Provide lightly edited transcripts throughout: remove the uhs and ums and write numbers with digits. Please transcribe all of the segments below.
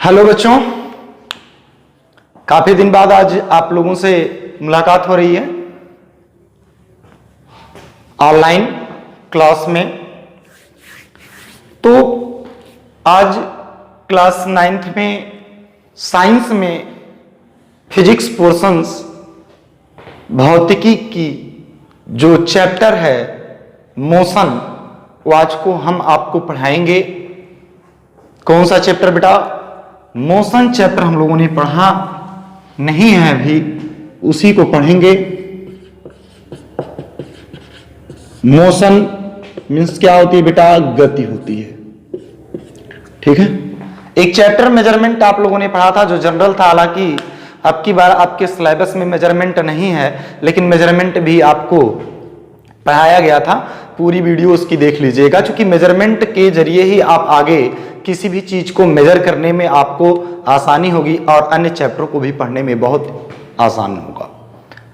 Hello बच्चों, काफी दिन बाद आज आप लोगों से मुलाकात हो रही है ऑनलाइन क्लास में। तो आज क्लास 9th में साइंस में फिजिक्स पोर्शंस भौतिकी की जो चैप्टर है मोशन, वो आज को हम आपको पढ़ाएंगे। कौन सा चैप्टर बेटा? मोशन चैप्टर हम लोगों ने पढ़ा नहीं है अभी, उसी को पढ़ेंगे। मोशन मीन्स क्या होती है बेटा? गति होती है। ठीक है। एक चैप्टर मेजरमेंट आप लोगों ने पढ़ा था जो जनरल था, हालांकि अब की बार आपके सिलेबस में मेजरमेंट नहीं है, लेकिन मेजरमेंट भी आपको पढ़ाया गया था। पूरी वीडियो उसकी देख लीजिएगा, क्योंकि मेजरमेंट के जरिए ही आप आगे किसी भी चीज को मेजर करने में आपको आसानी होगी और अन्य चैप्टर को भी पढ़ने में बहुत आसान होगा।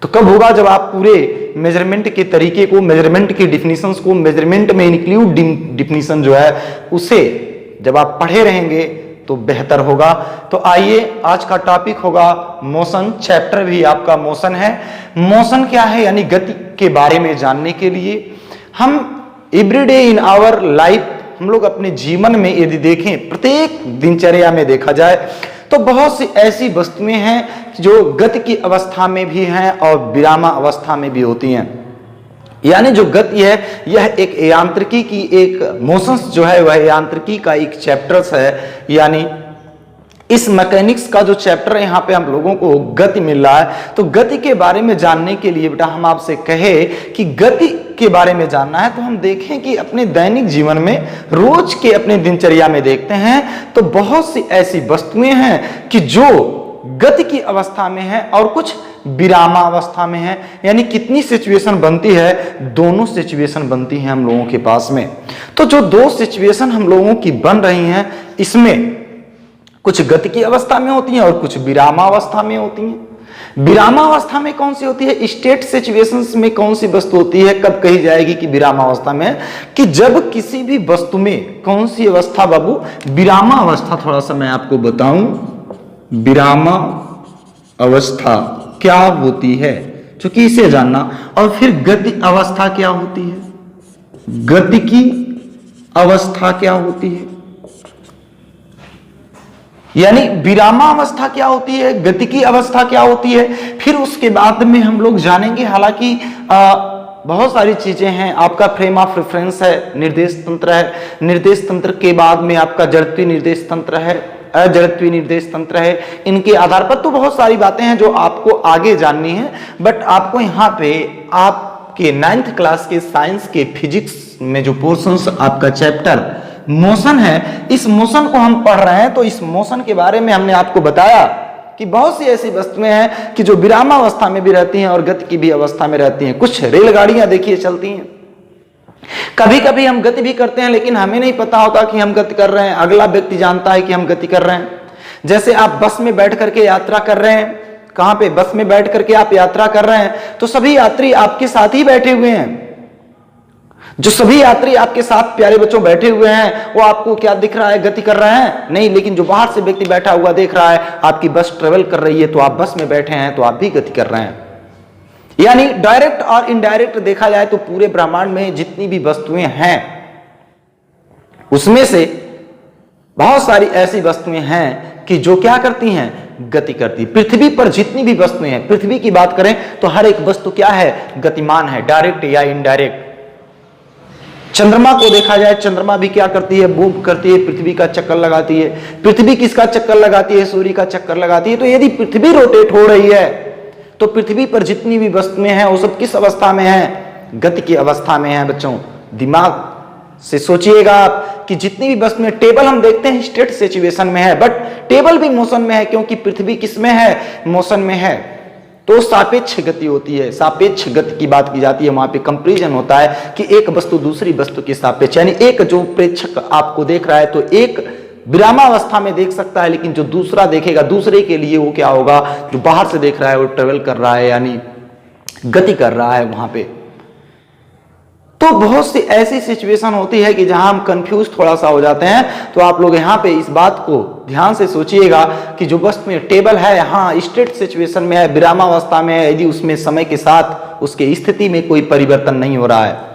तो कब होगा? जब आप पूरे मेजरमेंट के तरीके को, मेजरमेंट की डिफिनीशंस को, मेजरमेंट में इंक्लूड डिफिनीशन जो है उसे जब आप पढ़े रहेंगे तो बेहतर होगा। तो आइए, आज का टॉपिक होगा मोशन। चैप्टर भी आपका मोशन है। मोशन क्या है? यानी गति के बारे में जानने के लिए हम एवरीडे इन आवर लाइफ, हम लोग अपने जीवन में यदि देखें, प्रत्येक दिनचर्या में देखा जाए तो बहुत सी ऐसी वस्तुएं हैं जो गति की अवस्था में भी हैं और विरामा अवस्था में भी होती हैं। यानी जो गति है यह एक यांत्रिकी की, एक मोशंस जो है वह यांत्रिकी का एक चैप्टर्स है। यानी इस मैकेनिक्स का जो चैप्टर है, यहाँ पे हम लोगों को गति मिल रहा है। तो गति के बारे में जानने के लिए बेटा हम आपसे कहे कि गति के बारे में जानना है तो हम देखें कि अपने दैनिक जीवन में, रोज के अपने दिनचर्या में देखते हैं तो बहुत सी ऐसी वस्तुएं हैं कि जो गति की अवस्था में है और कुछ विरामा अवस्था में है। यानी कितनी सिचुएशन बनती है? दोनों सिचुएशन बनती हैं हम लोगों के पास में। तो जो दो सिचुएशन हम लोगों की बन रही हैं, इसमें कुछ गति की अवस्था में होती हैं और कुछ विरामा अवस्था में होती हैं। विरामा अवस्था में कौन सी होती है? स्टेट सिचुएशंस में कौन सी वस्तु होती है? कब कही जाएगी कि विरामा अवस्था में है? कि जब किसी भी वस्तु में कौन सी अवस्था बाबू? विरामा अवस्था। थोड़ा सा मैं आपको बताऊं, विरामा अवस्था क्या होती है, क्योंकि इसे जानना। और फिर गति अवस्था क्या होती है? गति की अवस्था क्या होती है? यानी विरामा अवस्था क्या होती है, गति की अवस्था क्या होती है, फिर उसके बाद में हम लोग जानेंगे। हालांकि बहुत सारी चीजें हैं। आपका फ्रेम ऑफ रेफरेंस है, निर्देश तंत्र है, निर्देश तंत्र के बाद में आपका जड़त्वीय निर्देश तंत्र है, अजड़त्वीय निर्देश तंत्र है। इनके आधार पर तो बहुत सारी बातें हैं जो आपको आगे जाननी है। बट आपको यहाँ पे आपके 9th क्लास के साइंस के फिजिक्स में जो पोर्शंस आपका चैप्टर मोशन है, इस मोशन को हम पढ़ रहे हैं। तो इस मोशन के बारे में हमने आपको बताया कि बहुत सी ऐसी वस्तुएं हैं कि जो विरामा अवस्था में भी रहती हैं और गति की भी अवस्था में रहती हैं। कुछ रेलगाड़ियां देखिए चलती हैं, कभी कभी हम गति भी करते हैं लेकिन हमें नहीं पता होता कि हम गति कर रहे हैं, अगला व्यक्ति जानता है कि हम गति कर रहे हैं। जैसे आप बस में बैठ करके यात्रा कर रहे हैं, कहां पे? बस में बैठ करके आप यात्रा कर रहे हैं तो सभी यात्री आपके साथ ही बैठे हुए हैं। जो सभी यात्री आपके साथ प्यारे बच्चों बैठे हुए हैं, वो आपको क्या दिख रहा है? गति कर रहे हैं? नहीं। लेकिन जो बाहर से व्यक्ति बैठा हुआ देख रहा है, आपकी बस ट्रेवल कर रही है तो आप बस में बैठे हैं तो आप भी गति कर रहे हैं। यानी डायरेक्ट और इनडायरेक्ट देखा जाए तो पूरे ब्रह्मांड में जितनी भी वस्तुएं हैं उसमें से बहुत सारी ऐसी वस्तुएं हैं कि जो क्या करती हैं? गति करती। पृथ्वी पर जितनी भी वस्तुएं हैं, पृथ्वी की बात करें तो हर एक वस्तु क्या है? गतिमान है, डायरेक्ट या इनडायरेक्ट। चंद्रमा को देखा जाए, चंद्रमा भी क्या करती है? मूव करती है, पृथ्वी का चक्कर लगाती है। पृथ्वी किसका चक्कर लगाती है? सूर्य का चक्कर लगाती है। तो यदि पृथ्वी रोटेट हो रही है तो पृथ्वी पर जितनी भी वस्तुएं हैं वो सब किस अवस्था में है? गति की अवस्था में है। बच्चों दिमाग से सोचिएगा आप कि जितनी भी वस्तुएं, टेबल हम देखते हैं स्टेट सिचुएशन में है, बट टेबल भी मोशन में है, क्योंकि पृथ्वी किस में है? मोशन में है। तो सापेक्ष गति होती है। सापेक्ष गति की बात की जाती है, वहां पे कंपैरिजन होता है कि एक वस्तु दूसरी वस्तु के सापेक्ष, यानी एक जो प्रेक्षक आपको देख रहा है तो एक विरामा अवस्था में देख सकता है, लेकिन जो दूसरा देखेगा, दूसरे के लिए वो क्या होगा? जो बाहर से देख रहा है वो ट्रेवल कर रहा है, यानी गति कर रहा है वहां पे। तो बहुत सी ऐसी सिचुएशन होती है कि जहां हम कंफ्यूज थोड़ा सा हो जाते हैं। तो आप लोग यहाँ पे इस बात को ध्यान से सोचिएगा कि जो वस्तु में टेबल है, हाँ स्टेट सिचुएशन में है, विरामावस्था में है, यदि उसमें समय के साथ उसके स्थिति में कोई परिवर्तन नहीं हो रहा है।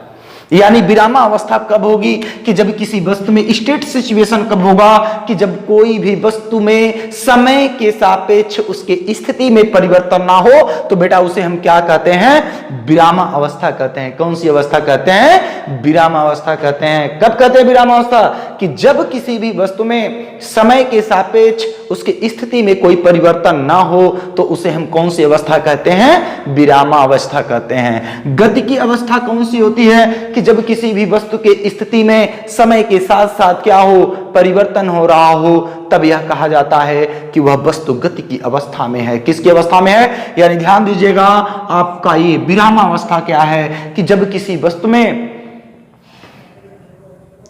यानी विरामावस्था कब होगी कि जब किसी वस्तु में स्टेट सिचुएशन कब होगा कि जब कोई भी वस्तु में समय के सापेक्ष उसके स्थिति में परिवर्तन ना हो, तो बेटा उसे हम क्या कहते हैं? विरामावस्था कहते हैं। कौन सी अवस्था कहते हैं? विरामावस्था कहते हैं। कब कहते हैं विरामावस्था? कि जब किसी भी वस्तु में समय के सापेक्ष उसकी स्थिति में कोई परिवर्तन ना हो, तो उसे हम कौन सी अवस्था कहते हैं? विरामावस्था कहते हैं। गति की अवस्था कौन सी होती है कि जब किसी भी वस्तु के स्थिति में समय के साथ साथ क्या हो? परिवर्तन हो रहा हो, तब यह कहा जाता है कि वह वस्तु गति की अवस्था में है। किसकी अवस्था में है? यानी ध्यान दीजिएगा, आपका ये विरामावस्था क्या है कि जब किसी वस्तु में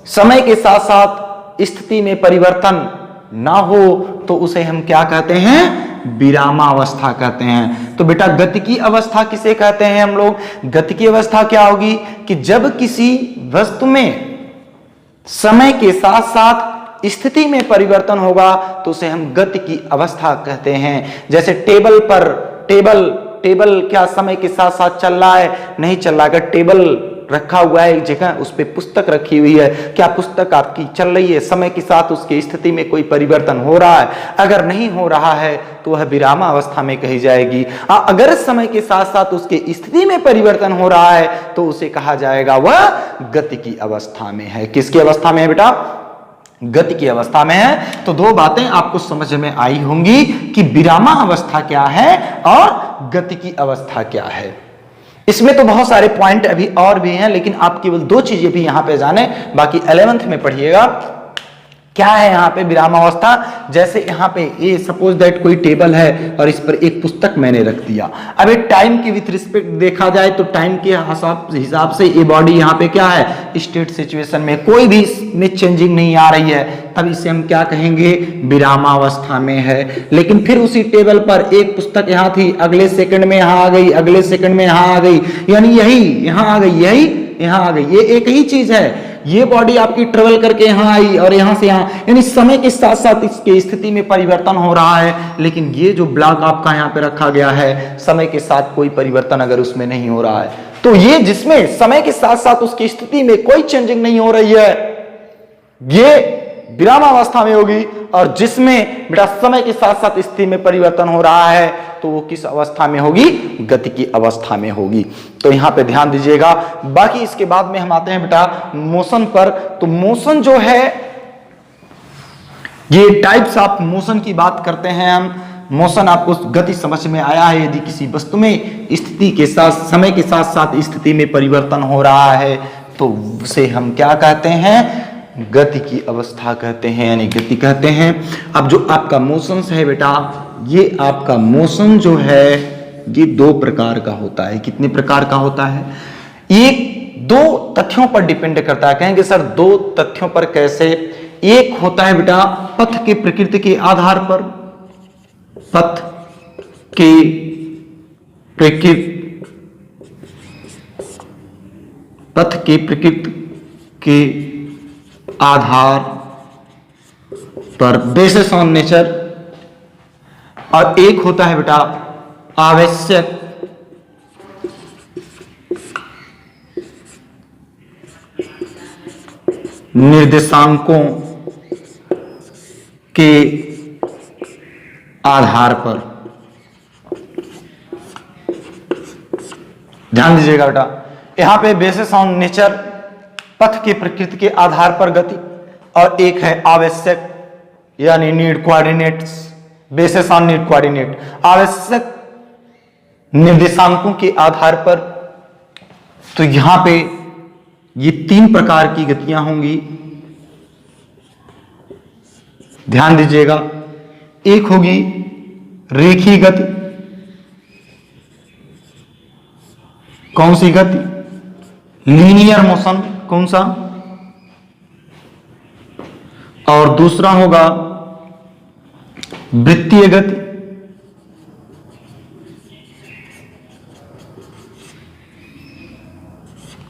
समय के साथ साथ स्थिति में परिवर्तन ना हो, तो उसे हम क्या कहते हैं? विरामावस्था कहते हैं। तो बेटा गति की अवस्था किसे कहते हैं हम लोग? गति की अवस्था क्या होगी कि जब किसी वस्तु में समय के साथ साथ स्थिति में परिवर्तन होगा, तो उसे हम गति की अवस्था कहते हैं। जैसे टेबल पर टेबल क्या समय के साथ साथ चल रहा है? नहीं चल रहा। अगर टेबल रखा हुआ है एक जगह, उस पे पुस्तक रखी हुई है, क्या पुस्तक आपकी चल रही है? समय के साथ उसकी स्थिति में कोई परिवर्तन हो रहा है? अगर नहीं हो रहा है तो वह विरामावस्था में कही जाएगी। अगर समय के साथ साथ उसकी स्थिति में परिवर्तन हो रहा है, तो उसे कहा जाएगा वह गति की अवस्था में है। किसकी अवस्था में है बेटा? गति की अवस्था में है। तो दो बातें आपको समझ में आई होंगी कि विरामावस्था क्या है और गति की अवस्था क्या है। इसमें तो बहुत सारे पॉइंट अभी और भी हैं, लेकिन आप केवल दो चीजें भी यहां पे जाने, बाकी 11th में पढ़िएगा क्या है यहाँ पे विरामावस्था। जैसे यहाँ पे ये सपोज दैट कोई टेबल है और इस पर एक पुस्तक मैंने रख दिया। अब एक टाइम की विथ रिस्पेक्ट देखा जाए तो टाइम के हिसाब से ये बॉडी यहाँ पे क्या है? स्टेट सिचुएशन में कोई भी इसमें चेंजिंग नहीं आ रही है, तब इसे हम क्या कहेंगे? विरामावस्था में है। लेकिन फिर उसी टेबल पर एक पुस्तक यहाँ थी, अगले सेकंड में यहाँ आ गई, अगले सेकंड में यहाँ आ गई, यानी यही यहाँ आ गई, यही यहाँ आ गई। ये एक ही चीज है। ये बॉडी आपकी ट्रेवल करके यहाँ आई और यहाँ से यहाँ, यानी समय के साथ साथ इसके स्थिति में परिवर्तन हो रहा है। लेकिन ये जो ब्लॉक आपका यहाँ पे रखा गया है, समय के साथ कोई परिवर्तन अगर उसमें नहीं हो रहा है, तो ये जिसमें समय के साथ साथ उसकी स्थिति में कोई चेंजिंग नहीं हो रही है, ये विरामावस्था में होगी। और जिसमें बेटा समय के साथ साथ स्थिति में परिवर्तन हो रहा है, तो वो किस अवस्था में होगी? गति की अवस्था में होगी। तो यहां पे ध्यान दीजिएगा। बाकी इसके बाद में हम आते हैं बेटा मोशन पर। तो मोशन जो है, ये टाइप्स ऑफ मोशन की बात करते हैं हम। मोशन आपको गति समझ में आया है? यदि किसी वस्तु में स्थिति के साथ समय के साथ साथ स्थिति में परिवर्तन हो रहा है, तो उसे हम क्या कहते हैं? गति की अवस्था कहते हैं, यानी गति कहते हैं। अब जो आपका मोशन है बेटा, ये आपका मोशन जो है ये दो प्रकार का होता है। कितने प्रकार का होता है? एक दो तथ्यों पर डिपेंड करता है। कहेंगे सर दो तथ्यों पर कैसे? एक होता है बेटा पथ की प्रकृति के आधार पर, पथ की प्रकृति के आधार पर, बेसिस ऑन नेचर। और एक होता है बेटा आवश्यक निर्देशांकों के आधार पर। ध्यान दीजिएगा बेटा, यहां पे बेसिस ऑन नेचर, पथ की प्रकृति के आधार पर गति, और एक है आवश्यक यानी need coordinates, basis on need coordinate, आवश्यक निर्देशांकों के आधार पर। तो यहां पे ये तीन प्रकार की गतियां होंगी। ध्यान दीजिएगा, एक होगी रेखीय गति। कौन सी गति? Linear motion. कौन सा? और दूसरा होगा वृत्तीय गति।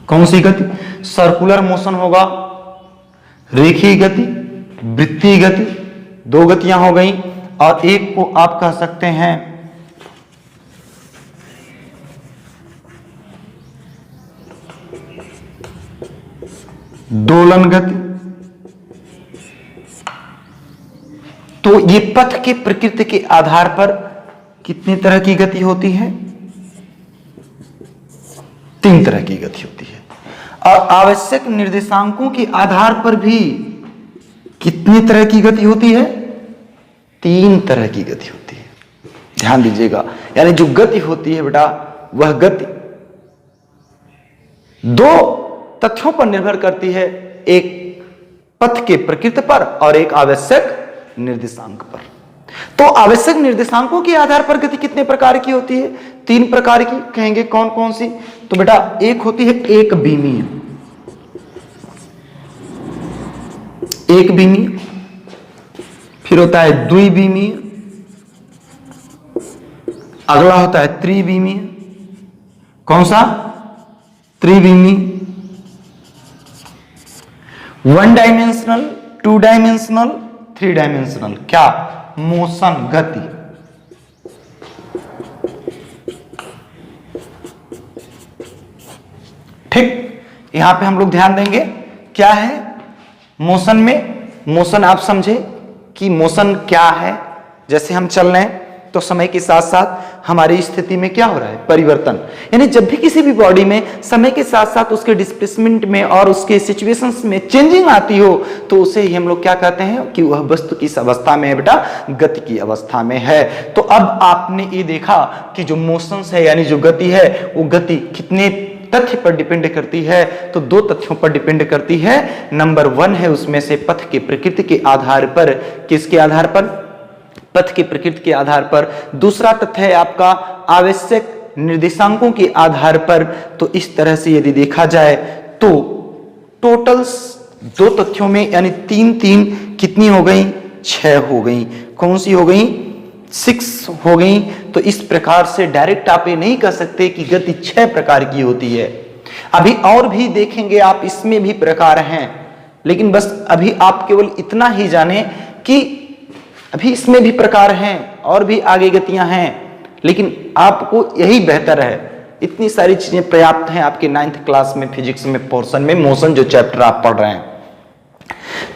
कौन सी गति? सर्कुलर मोशन होगा, रेखीय गति, वृत्तीय गति, दो गतियां हो गई, और एक को आप कह सकते हैं दोलन गति। तो ये पथ के प्रकृति के आधार पर कितनी तरह की गति होती है? 3 तरह की गति होती है। और आवश्यक निर्देशांकों के आधार पर भी कितनी तरह की गति होती है? 3 तरह की गति होती है। ध्यान दीजिएगा, यानी जो गति होती है बेटा, वह गति 2 तथ्यों पर निर्भर करती है, एक पथ के प्रकृति पर और एक आवश्यक निर्देशांक पर। तो आवश्यक निर्देशांकों के आधार पर गति कितने प्रकार की होती है? 3 प्रकार की। कहेंगे कौन कौन सी? तो बेटा एक होती है एक बीमीय, एक बीमीय, फिर होता है द्विबीमीय, अगला होता है त्रिबीमीय। कौन सा? त्रिबीमीय। 1 डायमेंशनल, 2 डायमेंशनल, 3 डायमेंशनल। क्या? मोशन, गति। ठीक, यहां पे हम लोग ध्यान देंगे क्या है मोशन में। मोशन आप समझे कि मोशन क्या है। जैसे हम चल रहे हैं तो समय के साथ साथ हमारी स्थिति में क्या हो रहा है? परिवर्तन। यानी जब भी किसी भी बॉडी में समय के साथ साथ उसके डिस्प्लेसमेंट में और उसके सिचुएशंस में चेंजिंग आती हो, तो उसे ही हम लोग क्या कहते हैं कि वह वस्तु किस अवस्था में है बेटा? गति की अवस्था में है। तो अब आपने ये देखा कि जो मोशंस है यानी जो गति है, वो गति कितने तथ्य पर डिपेंड करती है? तो 2 तथ्यों पर डिपेंड करती है। नंबर 1 है उसमें से पथ के प्रकृति के आधार पर। किसके आधार पर? पथ के प्रकृति के आधार पर। दूसरा तथ्य है आपका आवश्यक निर्देशांकों के आधार पर। तो इस तरह से यदि देखा जाए तो टोटल 2 तथ्यों में यानी 3 कितनी हो गई? 6 हो गई। कौन सी हो गई? 6 हो गई। तो इस प्रकार से डायरेक्ट आप ये नहीं कह सकते कि गति 6 प्रकार की होती है। अभी और भी देखेंगे आप, इसमें भी प्रकार हैं, लेकिन बस अभी आप केवल इतना ही जाने कि अभी इसमें भी प्रकार हैं और भी आगे गतियां हैं, लेकिन आपको यही बेहतर है। इतनी सारी चीजें पर्याप्त हैं आपके 9th क्लास में फिजिक्स में पोर्शन में, मोशन जो चैप्टर आप पढ़ रहे हैं।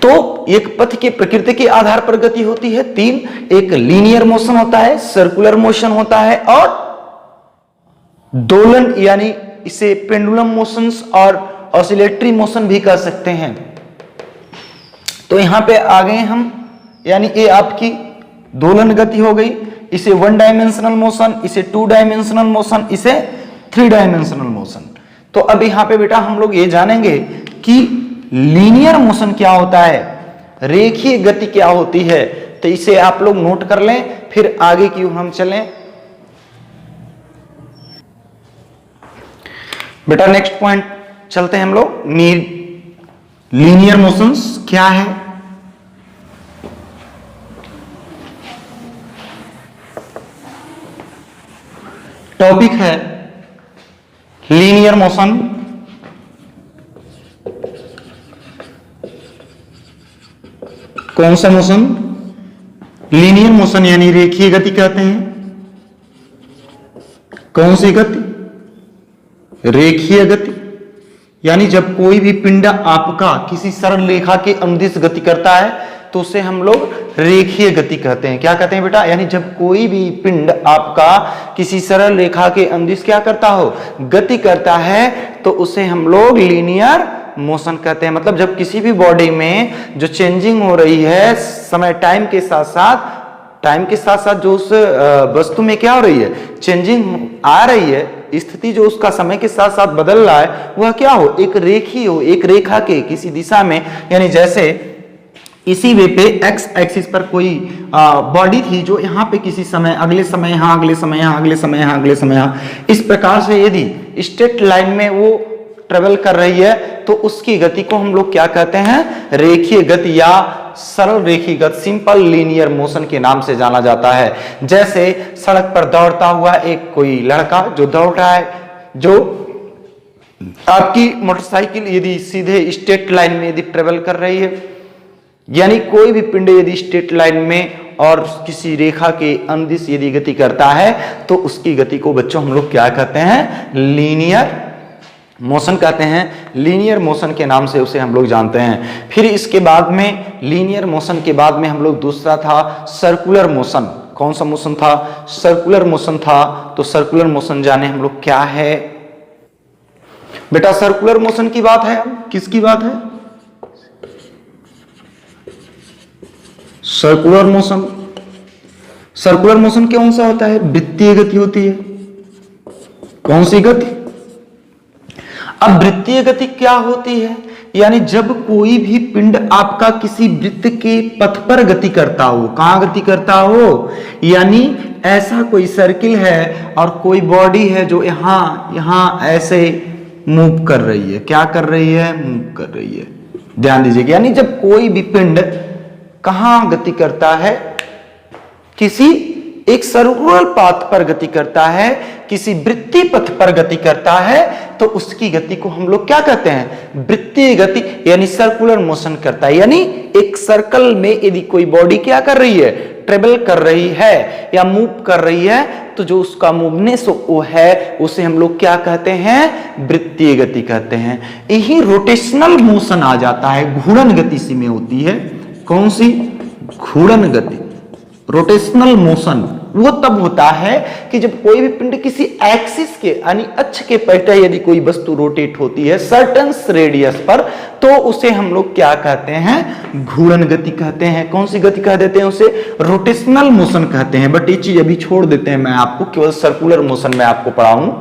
तो एक पथ के प्रकृति के आधार पर गति होती है 3। एक लीनियर मोशन होता है, सर्कुलर मोशन होता है, और दोलन यानी इसे पेंडुलम मोशंस और ऑसिलेटरी मोशन भी कह सकते हैं। तो यहां पे आ गए हम, यानी ये आपकी दोलन गति हो गई। इसे 1 डायमेंशनल मोशन, इसे 2 डायमेंशनल मोशन, इसे 3 डायमेंशनल मोशन। तो अब यहां पे बेटा हम लोग ये जानेंगे कि लीनियर मोशन क्या होता है, रेखीय गति क्या होती है। तो इसे आप लोग नोट कर लें, फिर आगे की ओर हम चलें। बेटा नेक्स्ट पॉइंट चलते हैं हम लोग। लीनियर मोशंस क्या है? टॉपिक है लीनियर मोशन। कौन सा मोशन? लीनियर मोशन यानी रेखीय गति कहते हैं। कौन सी गति? रेखीय गति। यानी जब कोई भी पिंड आपका किसी सरल रेखा के अनुदिश गति करता है तो उसे हम लोग रेखीय गति कहते हैं। क्या कहते हैं बेटा? यानी जब कोई भी पिंड आपका किसी सरल रेखा के अनुदिश क्या करता हो? गति करता है, तो उसे हम लोग लीनियर मोशन कहते हैं। मतलब जब किसी भी बॉडी में जो चेंजिंग हो रही है समय टाइम के साथ साथ जो उस वस्तु में क्या हो रही है? चेंजिंग आ रही है, स्थिति जो उसका समय के साथ साथ बदल रहा है, वह क्या हो? एक रेखीय हो, एक रेखा के किसी दिशा में। यानी जैसे इसी वे पे एक्स एक्सिस पर कोई बॉडी थी जो यहाँ पे किसी समय, अगले समय यहाँ, अगले समय यहाँ, अगले समय यहाँ, अगले समय यहाँ, इस प्रकार से यदि स्ट्रेट लाइन में वो ट्रेवल कर रही है तो उसकी गति को हम लोग क्या कहते हैं? रेखीय गति या सरल रेखीय गति, सिंपल लीनियर मोशन के नाम से जाना जाता है। जैसे सड़क पर दौड़ता हुआ एक कोई लड़का जो दौड़ रहा है, जो आपकी मोटरसाइकिल यदि सीधे स्ट्रेट लाइन में यदि ट्रेवल कर रही है, यानी कोई भी पिंड यदि स्ट्रेट लाइन में और किसी रेखा के अंदिश यदि गति करता है तो उसकी गति को बच्चों हम लोग क्या कहते हैं, लीनियर मोशन कहते हैं। लीनियर मोशन के नाम से उसे हम लोग जानते हैं। फिर इसके बाद में लीनियर मोशन के बाद में हम लोग दूसरा था सर्कुलर मोशन। कौन सा मोशन था, सर्कुलर मोशन था। तो सर्कुलर मोशन जाने हम लोग क्या है बेटा, सर्कुलर मोशन की बात है। किसकी बात है, सर्कुलर मोशन। सर्कुलर मोशन कौन सा होता है, वृत्तीय गति होती है। कौन सी गति, अब वृत्तीय गति क्या होती है, यानी जब कोई भी पिंड आपका किसी वृत्त के पथ पर गति करता हो। कहां गति करता हो, यानी ऐसा कोई सर्किल है और कोई बॉडी है जो यहां ऐसे मूव कर रही है। क्या कर रही है, मूव कर रही है। ध्यान दीजिएगा, यानी जब कोई भी पिंड कहां गति करता है, किसी एक सर्कुलर पाथ पर गति करता है, किसी वृत्तीय पथ पर गति करता है, तो उसकी गति को हम लोग क्या कहते हैं, वृत्तीय गति, यानी सर्कुलर मोशन करता है। यानी एक सर्कल में यदि कोई बॉडी क्या कर रही है, ट्रेवल कर रही है या मूव कर रही है, तो जो उसका मूवनेस वो है उसे हम लोग क्या कहते हैं, वृत्तीय गति कहते हैं। यही रोटेशनल मोशन आ जाता है, घूर्णन गति सी में होती है। कौन सी, घूर्णन गति। रोटेशनल मोशन वो तब होता है कि जब कोई भी पिंड किसी एक्सिस के यानी अक्ष के पलटे यदि कोई वस्तु रोटेट होती है सर्टेन रेडियस पर, तो उसे हम लोग क्या कहते हैं, घूर्णन गति कहते हैं। कौन सी गति कह देते हैं उसे, रोटेशनल मोशन कहते हैं। बट ये चीज अभी छोड़ देते हैं, मैं आपको केवल सर्कुलर मोशन में आपको पढ़ाऊं।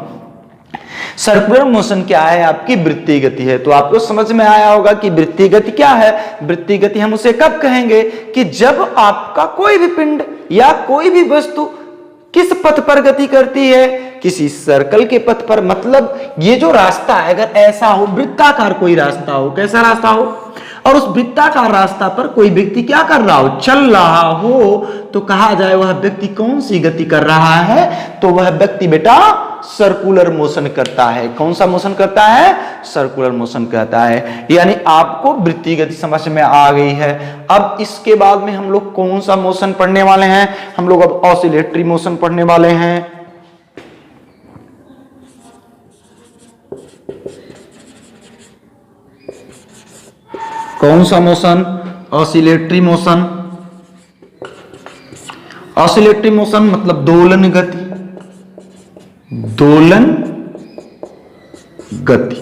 सर्कुलर मोशन क्या है, आपकी वृत्तीय गति है। तो आपको समझ में आया होगा कि वृत्तीय गति क्या है। वृत्तीय गति हम उसे कब कहेंगे, कि जब आपका कोई भी पिंड या कोई भी वस्तु किस पथ पर गति करती है, किसी सर्कल के पथ पर। मतलब ये जो रास्ता है अगर ऐसा हो, वृत्ताकार कोई रास्ता हो, कैसा रास्ता हो, और उस वृत्ताकार रास्ता पर कोई व्यक्ति क्या कर रहा हो, चल रहा हो, तो कहा जाए वह व्यक्ति कौन सी गति कर रहा है, तो वह व्यक्ति बेटा सर्कुलर मोशन करता है। कौन सा मोशन करता है, सर्कुलर मोशन करता है। यानी आपको वृत्तीय गति समझ में आ गई है। अब इसके बाद में हम लोग कौन सा मोशन पढ़ने वाले हैं, हम लोग अब ऑसिलेटरी मोशन पढ़ने वाले हैं। कौन सा motion, oscillatory motion. Oscillatory motion मतलब दोलन गति, दोलन गति।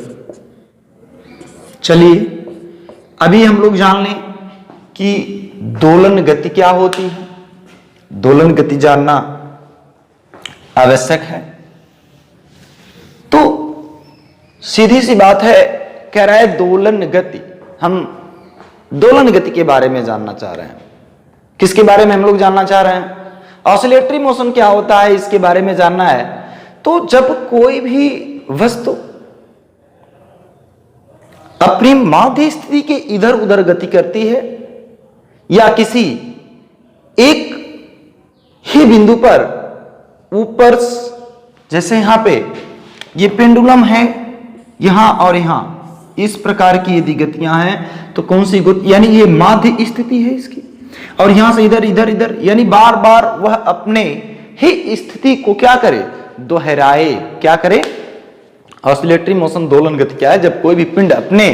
चलिए अभी हम लोग जान लें कि दोलन गति क्या होती है। दोलन गति जानना आवश्यक है। तो सीधी सी बात है, कह रहा है दोलन गति, हम दोलन गति के बारे में जानना चाह रहे हैं। किसके बारे में हम लोग जानना चाह रहे हैं, ऑसिलेटरी मोशन क्या होता है, इसके बारे में जानना है। तो जब कोई भी वस्तु अपनी माध्य स्थिति के इधर उधर गति करती है या किसी एक ही बिंदु पर ऊपर, जैसे यहां पे ये पेंडुलम है, यहां और यहां इस प्रकार की यदि गतियां हैं, तो कौन सी गति, यानी ये माध्य स्थिति है इसकी, और यहां से इधर इधर इधर, यानी बार बार वह अपने ही स्थिति को क्या करे, दोहराए। क्या करे, ऑसिलेटरी मोशन दोलन गति क्या है, जब कोई भी पिंड अपने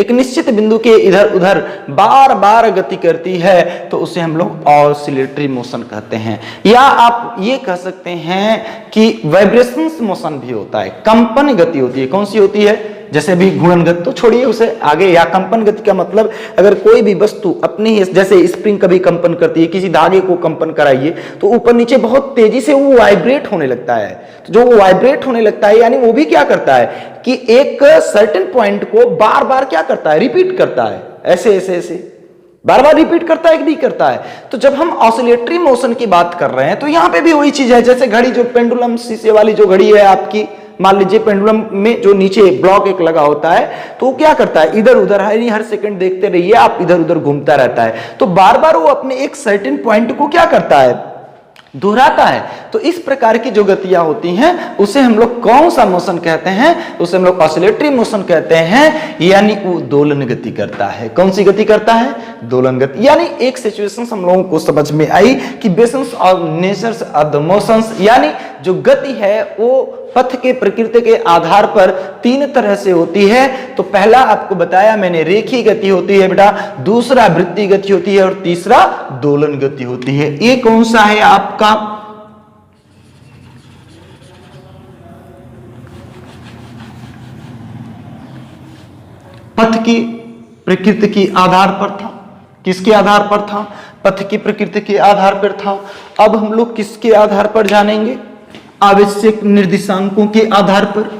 एक निश्चित बिंदु के इधर उधर बार बार गति करती है, तो उसे हम लोग ऑसिलेटरी मोशन कहते हैं। या आप ये कह सकते हैं कि वाइब्रेशंस मोशन भी होता है, कंपन गति होती है। कौन सी होती है, जैसे भी घूर्णन गति तो छोड़िए उसे आगे, या कंपन गति का मतलब अगर कोई भी वस्तु अपनी जैसे स्प्रिंग कभी कंपन करती है, किसी धागे को कंपन कराइए तो ऊपर नीचे बहुत तेजी से वो वाइब्रेट होने लगता है। तो जो वो वाइब्रेट होने लगता है, यानी वो भी क्या करता है कि एक सर्टेन पॉइंट को बार बार क्या करता है, रिपीट करता है, ऐसे ऐसे ऐसे बार बार रिपीट करता है कि नहीं करता है। तो जब हम ऑसिलेटरी मोशन की बात कर रहे हैं तो यहां पे भी वही चीज है, जैसे घड़ी, जो पेंडुलम शीशे वाली जो घड़ी है आपकी, मान लीजिए पेंडुलम में जो नीचे ब्लॉक एक लगा होता है, तो वो क्या करता है, इधर उधर हर सेकंड देखते रहिए आप, इधर उधर घूमता रहता है। तो बार बार वो अपने एक सर्टेन पॉइंट को क्या करता है, दोहराता है। तो इस प्रकार की जो गतियां होती हैं उसे हम लोग कौन सा मोशन कहते हैं? उसे हम लोग ऑसिलेटरी मोशन कहते हैं, यानी वो दोलन गति करता है। कौन सी गति करता है? दोलन गति। यानी एक सिचुएशन हम लोगों को समझ में आई कि basis of natures of the motions, यानी जो गति है वो पथ के प्रकृति के आधार पर तीन तरह से होती है। तो पहला आपको बताया मैंने, रेखीय गति होती है बेटा, दूसरा वृत्तीय गति होती है और तीसरा दोलन गति होती है। ये कौन सा है आपका? पथ की प्रकृति के आधार पर था। किसके आधार पर था? पथ की प्रकृति के आधार पर था। अब हम लोग किसके आधार पर जानेंगे? आवश्यक निर्देशांकों के आधार पर।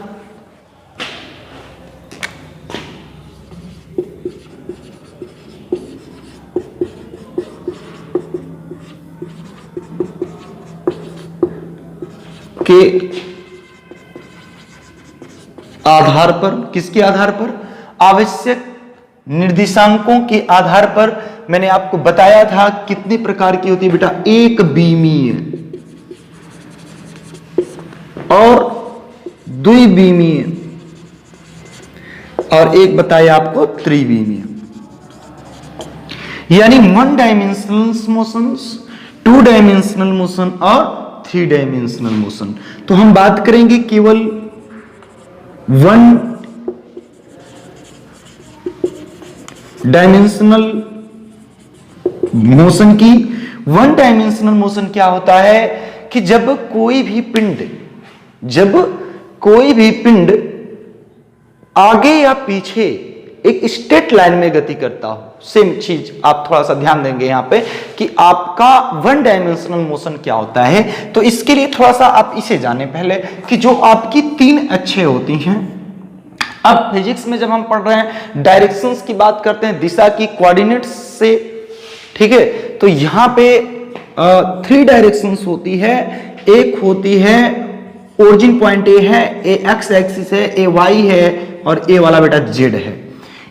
किसके आधार पर? आवश्यक निर्देशांकों के आधार पर। मैंने आपको बताया था कितने प्रकार की होती है बेटा? एक बीमीय और द्विबीमीय और एक बताया आपको त्रिबीमीय, यानी 1 डायमेंशनल मोशंस, 2 डायमेंशनल मोशन और 3 डायमेंशनल मोशन। तो हम बात करेंगे केवल 1 डायमेंशनल मोशन की। 1 डायमेंशनल मोशन क्या होता है कि जब कोई भी पिंड आगे या पीछे एक स्ट्रेट लाइन में गति करता हो। सेम चीज आप थोड़ा सा ध्यान देंगे यहां पे कि आपका 1 डायमेंशनल मोशन क्या होता है। तो इसके लिए थोड़ा सा आप इसे जाने पहले कि जो आपकी 3 अक्षें होती हैं। अब फिजिक्स में जब हम पढ़ रहे हैं डायरेक्शंस की बात करते हैं, दिशा की, कोऑर्डिनेट्स से, ठीक है। तो यहां पे 3 डायरेक्शंस होती है। एक होती है ओरिजिन पॉइंट ए है, ए एक्स एक्सिस है, ए वाई है और ए वाला बेटा जेड है।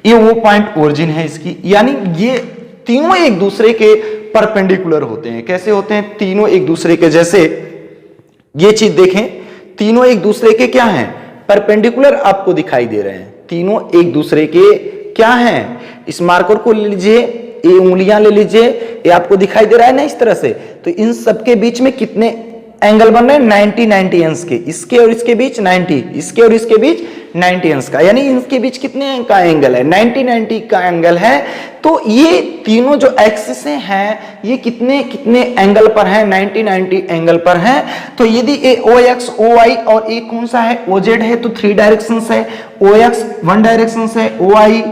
ये वो पॉइंट ओरिजिन है इसकी, यानी ये तीनों एक दूसरे के परपेंडिकुलर होते हैं। कैसे होते हैं? तीनों एक दूसरे के, जैसे ये चीज देखें, तीनों एक दूसरे के क्या हैं? परपेंडिकुलर आपको दिखाई दे रहे हैं। तीनों एक दूसरे के क्या हैं? इस मार्कर को ले लीजिए, ये उंगलियां ले लीजिए, ये आपको दिखाई दे रहा है ना इस तरह से। तो इन सबके बीच में कितने एंगल बन रहे हैं? 90 अंश के। इसके और इसके बीच 90, इसके और इसके बीच 90 अंश का, यानी इनके बीच कितने का एंगल है? 90 का एंगल है। तो ये तीनों जो एक्सिस हैं ये कितने कितने एंगल पर हैं? 90 एंगल पर हैं। तो यदि ए ओ एक्स ओ वाई और ए कौन सा है? ओ जेड है, तो 3 डायरेक्शन है। ओ एक्स 1 डायरेक्शन है, ओ आई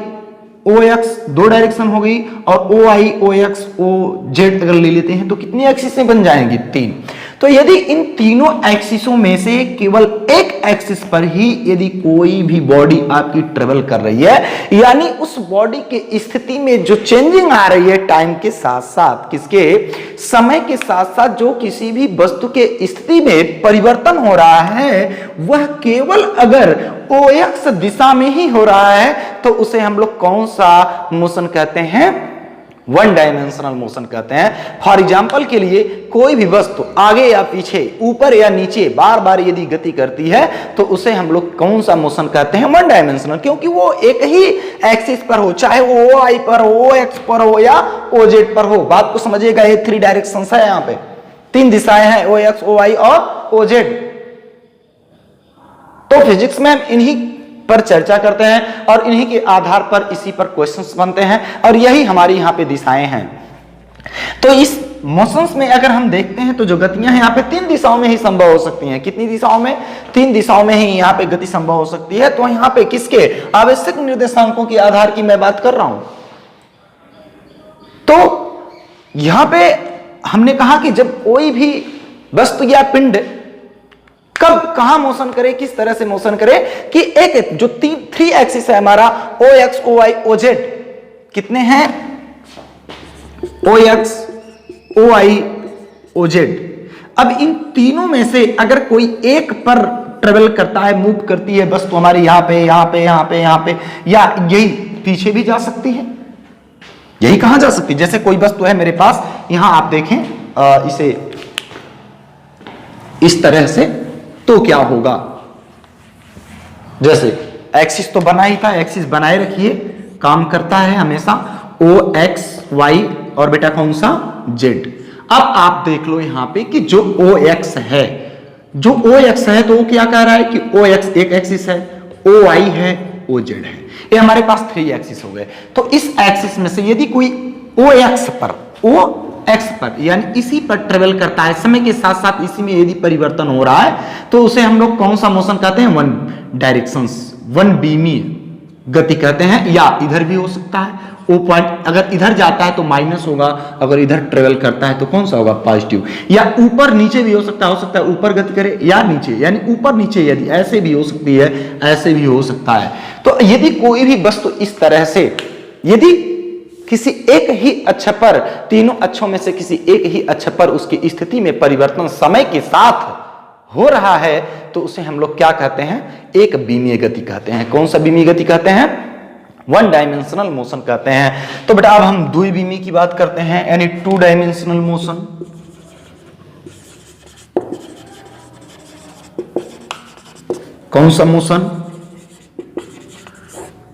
ओ एक्स 2 डायरेक्शन हो गई और ओ I O X O Z अगर ले लेते हैं तो कितनी एक्सिसें बन जाएंगी? 3। तो यदि इन तीनों एक्सिसों में से केवल एक एक्सिस पर ही यदि कोई भी बॉडी आपकी ट्रेवल कर रही है, यानी उस बॉडी के स्थिति में जो चेंजिंग आ रही है टाइम के साथ साथ, किसके? समय के साथ साथ जो किसी भी वस्तु के स्थिति में परिवर्तन हो रहा है, वह केवल अगर ओ एक्स दिशा में ही हो रहा है तो उसे हम लोग कौन सा मोशन कहते हैं? 1 डायमेंशनल मोशन कहते हैं। फॉर एग्जाम्पल के लिए कोई भी वस्तु आगे या पीछे, ऊपर या नीचे बार बार यदि गति करती है तो उसे हम लोग कौन सा मोशन कहते हैं? 1 डायमेंशनल, क्योंकि वो एक ही एक्सिस पर हो, चाहे वो ओ आई पर हो, ओ एक्स पर हो या ओ जेड पर हो। बात को समझिएगा, ये 3 डायरेक्शन है, यहाँ पे 3 दिशाएं हैं, ओ एक्स ओ वाई और ओ जेड। तो फिजिक्स में हम इन्हीं पर चर्चा करते हैं और इन्हीं के आधार पर इसी पर क्वेश्चंस बनते हैं और यही हमारी यहाँ पे दिशाएं हैं। तो इस मोशंस में अगर हम देखते हैं तो जो गतियां हैं यहाँ पे 3 दिशाओं में ही संभव हो सकती हैं। कितनी दिशाओं में? 3 दिशाओं में ही यहाँ पे गति संभव हो सकती है। तो यहाँ पे किसके? आवश्यक निर्देशांकों के आधार की मैं बात कर रहा हूं। तो यहाँ पे हमने कहा कि जब कोई भी वस्तु या पिंड कब कहां मोशन करे, किस तरह से मोशन करे, कि एक जो 3 एक्सिस है हमारा, O X O Y O Z, कितने हैं? O X O I O Z. अब इन तीनों में से अगर कोई एक पर ट्रेवल करता है, मूव करती है वस्तु हमारी, यहां पे यहां पे यहां पे यहां पे, या यही पीछे भी जा सकती है, यही कहां जा सकती है? जैसे कोई वस्तु है मेरे पास, यहां आप देखें, इसे इस तरह से, तो क्या होगा, जैसे एक्सिस तो बना ही था, एक्सिस बनाए रखिए, काम करता है हमेशा ओ एक्स वाई और बेटा कौन सा जेड। अब आप देख लो यहां पे कि जो ओ एक्स है, जो ओ एक्स है, तो वो क्या कह रहा है कि ओ एक्स एक एक्सिस है, ओ वाई है, ओ जेड है, ये हमारे पास 3 एक्सिस हो गए। तो इस एक्सिस में से यदि कोई ओ एक्स पर, ओ एक्स पर यानी इसी पर ट्रेवल करता है, समय के साथ साथ इसी में यदि परिवर्तन हो रहा है, तो उसे हम लोग कौन सा मोशन कहते हैं, वन डायरेक्शंस, वन बीमी गति कहते हैं। या इधर भी हो सकता है, ओ पॉइंट अगर इधर जाता है तो माइनस होगा, अगर इधर ट्रेवल करता है तो कौन सा होगा, पॉजिटिव। या ऊपर नीचे भी हो सकता है ऊपर गति करे या नीचे, यानी ऊपर नीचे, यदि ऐसे भी हो सकती है, ऐसे भी हो सकता है। तो यदि कोई भी वस्तु इस तरह से, यदि किसी एक ही अक्ष पर, तीनों अक्षों में से किसी एक ही अक्ष पर उसकी स्थिति में परिवर्तन समय के साथ हो रहा है, तो उसे हम लोग क्या कहते हैं, एक बीमीय गति कहते हैं। कौन सा बीमीय गति कहते हैं, वन डायमेंशनल मोशन कहते हैं। तो बेटा अब हम द्विबीमी की बात करते हैं, यानी 2 डायमेंशनल मोशन। कौन सा motion,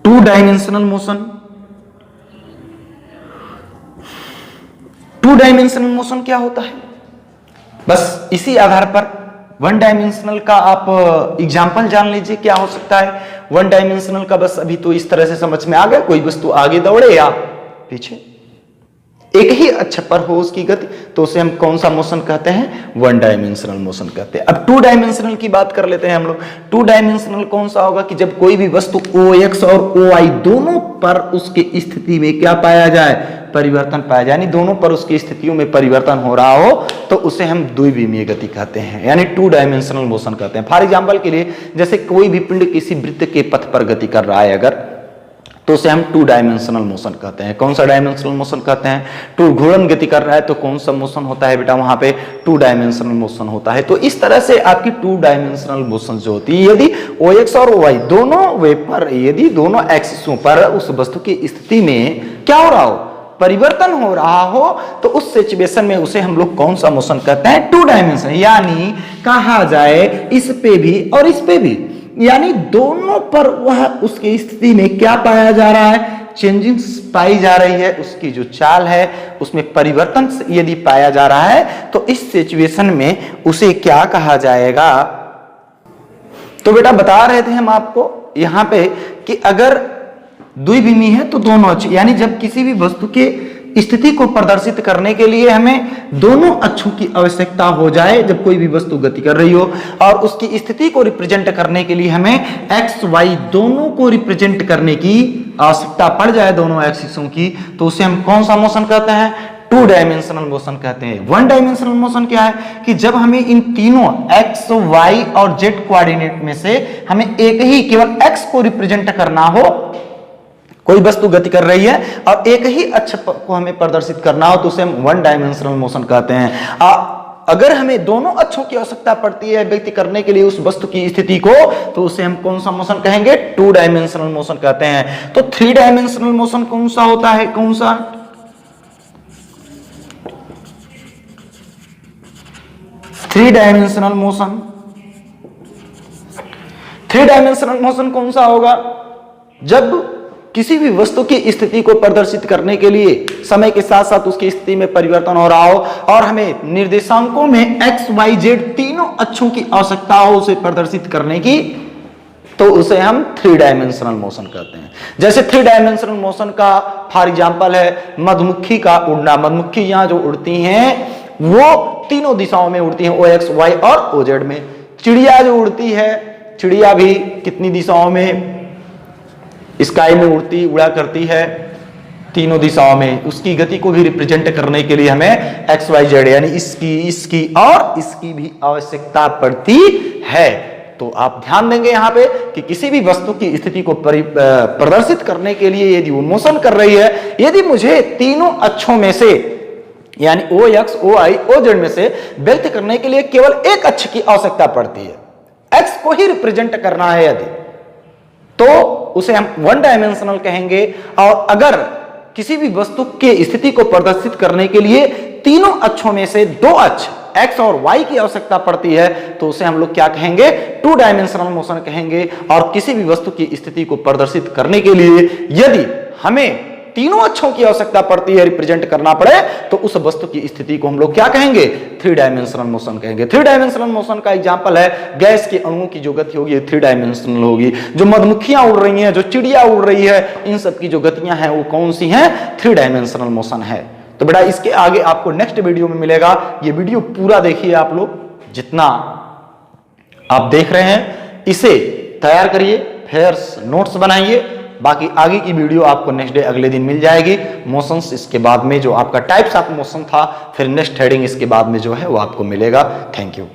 2 dimensional motion. 2 dimensional motion क्या होता है, बस इसी आधार पर 1 डायमेंशनल का आप एग्जाम्पल जान लीजिए क्या हो सकता है। 1 डायमेंशनल का बस अभी तो इस तरह से समझ में आ गया, कोई वस्तु आगे दौड़े या पीछे, एक ही अक्ष पर हो उसकी गति, तो उसे हम कौन सा मोशन कहते हैं, 1 डायमेंशनल मोशन कहते हैं। अब 2 डायमेंशनल की बात कर लेते हैं हम लोग। 2 डायमेंशनल कौन सा होगा कि जब कोई भी वस्तु ओ एक्स और ओ वाई दोनों पर उसकी स्थिति में क्या पाया जाए, परिवर्तन पाया जाए, यानी दोनों पर उसकी स्थितियों में परिवर्तन हो रहा हो, तो उसे हम द्विविमीय गति कहते हैं, यानी 2 डायमेंशनल मोशन कहते हैं। फॉर एग्जाम्पल के लिए, जैसे कोई भी पिंड किसी वृत्त के पथ पर गति कर रहा है अगर, तो उसे हम 2 डायमेंशनल मोशन कहते हैं। कौन सा डायमेंशनल मोशन कहते हैं, 2 घूर्णन गति कर रहा है तो कौन सा मोशन होता है बेटा, वहां पे 2 डायमेंशनल मोशन होता है। तो इस तरह से आपकी 2 डायमेंशनल मोशन जो होती है, यदि ओ एक्स और ओ वाई दोनों वे पर, यदि दोनों एक्सिसों पर उस वस्तु की स्थिति में क्या हो रहा हो, परिवर्तन हो रहा हो, तो उस सिचुएशन में उसे हम लोग कौन सा मोशन कहते हैं, 2 डायमेंशन, यानी कहा जाए इस पे भी और इस पे भी, यानी दोनों पर वह उसकी स्थिति में क्या पाया जा रहा है, चेंजिंग्स पाई जा रही है, उसकी जो चाल है उसमें परिवर्तन यदि पाया जा रहा है, तो इस सिचुएशन में उसे क्या कहा जाएगा। तो बेटा बता रहे थे हम आपको यहां पे कि अगर द्विविमीय है तो दोनों अक्ष, यानी जब किसी भी वस्तु के स्थिति को प्रदर्शित करने के लिए हमें दोनों अक्षों की आवश्यकता हो जाए, जब कोई भी वस्तु गति कर रही हो और उसकी स्थिति को रिप्रेजेंट करने के लिए हमें एक्स वाई दोनों को रिप्रेजेंट करने की आवश्यकता पड़ जाए, दोनों एक्सिसों की, तो उसे हम कौन सा मोशन कहते हैं, 2 डायमेंशनल मोशन कहते हैं। 1 डायमेंशनल मोशन क्या है कि जब हमें इन तीनों एक्स वाई और जेड कोऑर्डिनेट में से हमें एक ही केवल एक्स को रिप्रेजेंट करना हो, कोई वस्तु गति कर रही है और एक ही अक्ष को हमें प्रदर्शित करना हो, तो उसे हम 1 डायमेंशनल मोशन कहते हैं। अगर हमें दोनों अक्षों की आवश्यकता पड़ती है व्यक्ति करने के लिए उस वस्तु की स्थिति को, तो उसे हम कौन सा मोशन कहेंगे, 2 डायमेंशनल मोशन कहते हैं। तो 3 डायमेंशनल मोशन कौन सा होता है, कौन सा, 3 डायमेंशनल मोशन। 3 डायमेंशनल मोशन कौन सा होगा, जब किसी भी वस्तु की स्थिति को प्रदर्शित करने के लिए समय के साथ साथ उसकी स्थिति में परिवर्तन हो रहा हो और हमें निर्देशांकों में एक्स वाई जेड तीनों अक्षों की आवश्यकता हो उसे प्रदर्शित करने की, तो उसे हम 3 डायमेंशनल मोशन कहते हैं। जैसे 3 डायमेंशनल मोशन का फॉर एग्जांपल है मधुमक्खी का उड़ना। मधुमक्खी यहां जो उड़ती हैं वो तीनों दिशाओं में उड़ती हैं, ओ एक्स वाई और ओ जेड में। चिड़िया जो उड़ती है, चिड़िया भी कितनी दिशाओं में, स्काई में उड़ा करती है, तीनों दिशाओं में। उसकी गति को भी रिप्रेजेंट करने के लिए हमें एक्स वाई जेड यानी इसकी और इसकी भी आवश्यकता पड़ती है। तो आप ध्यान देंगे यहां पे कि किसी भी वस्तु की स्थिति को प्रदर्शित करने के लिए यदि वो मोशन कर रही है, यदि मुझे तीनों अक्षों में से यानी ओ X O I O Z में से व्यक्त करने के लिए केवल एक अक्ष की आवश्यकता पड़ती है, एक्स को ही रिप्रेजेंट करना है यदि, तो उसे हम 1 डायमेंशनल कहेंगे। और अगर किसी भी वस्तु के स्थिति को प्रदर्शित करने के लिए तीनों अक्षों में से 2 अक्ष एक्स और वाई की आवश्यकता पड़ती है तो उसे हम लोग क्या कहेंगे, टू डायमेंशनल मोशन कहेंगे। और किसी भी वस्तु की स्थिति को प्रदर्शित करने के लिए यदि हमें तीनों अक्षों की आवश्यकता पड़ती है, रिप्रेजेंट करना पड़े, तो उस वस्तु की स्थिति को हम लोग क्या कहेंगे, थ्री डायमेंशनल मोशन कहेंगे। थ्री डायमेंशनल मोशन का एग्जांपल है गैस के अणुओं की जो गति होगी थ्री डायमेंशनल होगी। जो मधुमक्खियां उड़ रही हैं, जो चिड़िया उड़ रही है, इन सब की जो गतियां हैं वो कौन सी हैं, थ्री डायमेंशनल मोशन है। तो बेटा इसके आगे आपको नेक्स्ट वीडियो में मिलेगा। ये वीडियो पूरा देखिए आप लोग, जितना आप देख रहे हैं इसे तैयार करिए, फिर नोट्स बनाइए। बाकी आगे की वीडियो आपको नेक्स्ट डे अगले दिन मिल जाएगी। मोशंस इसके बाद में जो आपका टाइप्स ऑफ मोशन था, फिर नेक्स्ट हेडिंग इसके बाद में जो है वो आपको मिलेगा। Thank you.